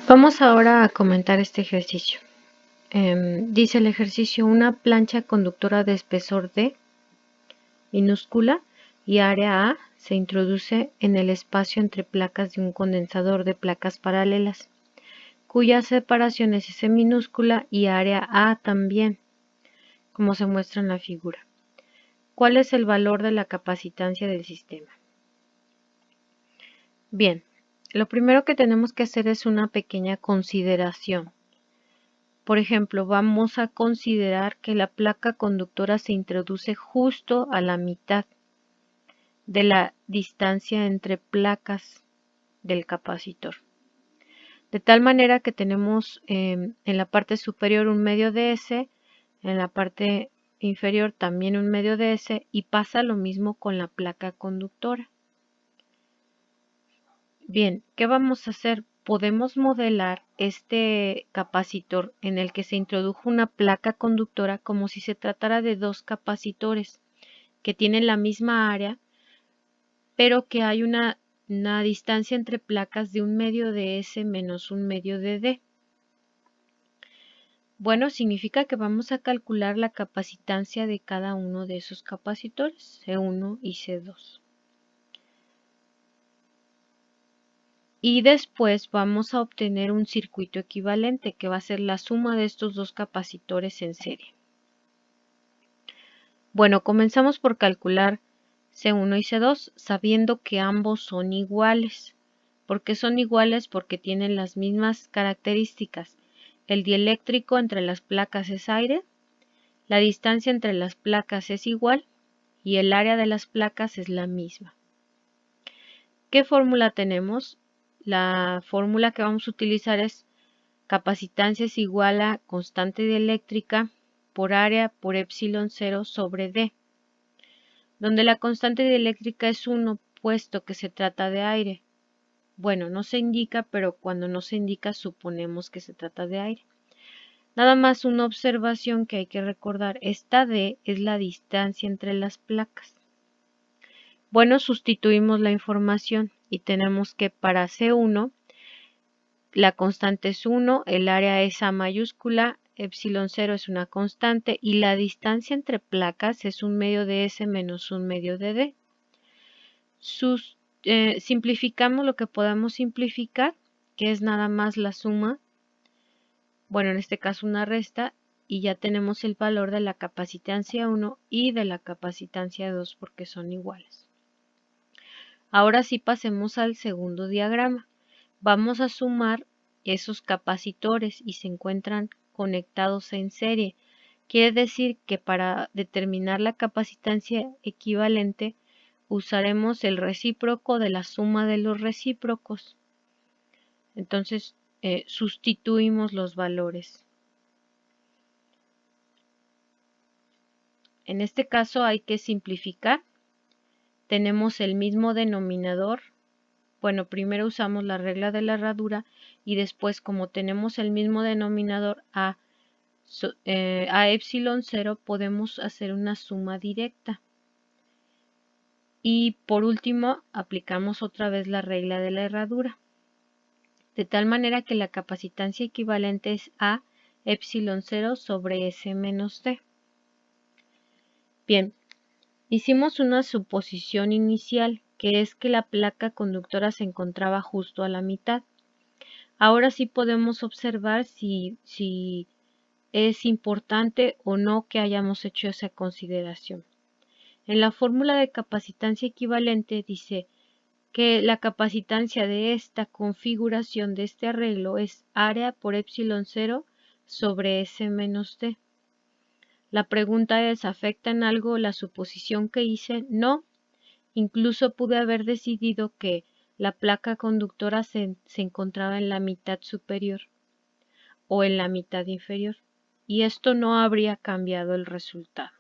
Vamos ahora a comentar este ejercicio. Dice el ejercicio: una plancha conductora de espesor D minúscula y área A se introduce en el espacio entre placas de un condensador de placas paralelas, cuya separación es S minúscula y área A también, como se muestra en la figura. ¿Cuál es el valor de la capacitancia del sistema? Bien, lo primero que tenemos que hacer es una pequeña consideración. Por ejemplo, vamos a considerar que la placa conductora se introduce justo a la mitad de la distancia entre placas del capacitor. De tal manera que tenemos en la parte superior un medio de S, en la parte inferior también un medio de S, y pasa lo mismo con la placa conductora. Bien, ¿qué vamos a hacer? Podemos modelar este capacitor en el que se introdujo una placa conductora como si se tratara de dos capacitores que tienen la misma área, pero que hay una distancia entre placas de un medio de S menos un medio de D. Bueno, significa que vamos a calcular la capacitancia de cada uno de esos capacitores, C1 y C2. Y después vamos a obtener un circuito equivalente que va a ser la suma de estos dos capacitores en serie. Bueno, comenzamos por calcular C1 y C2 sabiendo que ambos son iguales. ¿Por qué son iguales? Porque tienen las mismas características. El dieléctrico entre las placas es aire, la distancia entre las placas es igual y el área de las placas es la misma. ¿Qué fórmula tenemos? La fórmula que vamos a utilizar es capacitancia es igual a constante dieléctrica por área por epsilon 0 sobre D, donde la constante dieléctrica es 1, puesto que se trata de aire. Bueno, no se indica, pero cuando no se indica suponemos que se trata de aire. Nada más una observación que hay que recordar, esta D es la distancia entre las placas. Bueno, sustituimos la información y tenemos que para C1 la constante es 1, el área es A mayúscula, epsilon 0 es una constante y la distancia entre placas es un medio de S menos un medio de D. Simplificamos lo que podamos simplificar, que es nada más la suma, bueno, en este caso una resta, y ya tenemos el valor de la capacitancia 1 y de la capacitancia 2 porque son iguales. Ahora sí pasemos al segundo diagrama. Vamos a sumar esos capacitores y se encuentran conectados en serie. Quiere decir que para determinar la capacitancia equivalente usaremos el recíproco de la suma de los recíprocos. Entonces sustituimos los valores. En este caso hay que simplificar. Tenemos el mismo denominador. Bueno, primero usamos la regla de la herradura y después, como tenemos el mismo denominador a epsilon 0, podemos hacer una suma directa. Y por último, aplicamos otra vez la regla de la herradura, de tal manera que la capacitancia equivalente es A epsilon 0 sobre S menos D. Bien, hicimos una suposición inicial, que es que la placa conductora se encontraba justo a la mitad. Ahora sí podemos observar si es importante o no que hayamos hecho esa consideración. En la fórmula de capacitancia equivalente dice que la capacitancia de esta configuración de este arreglo es área por epsilon 0 sobre S menos D. La pregunta es, ¿afecta en algo la suposición que hice? No. Incluso pude haber decidido que la placa conductora se encontraba en la mitad superior o en la mitad inferior, y esto no habría cambiado el resultado.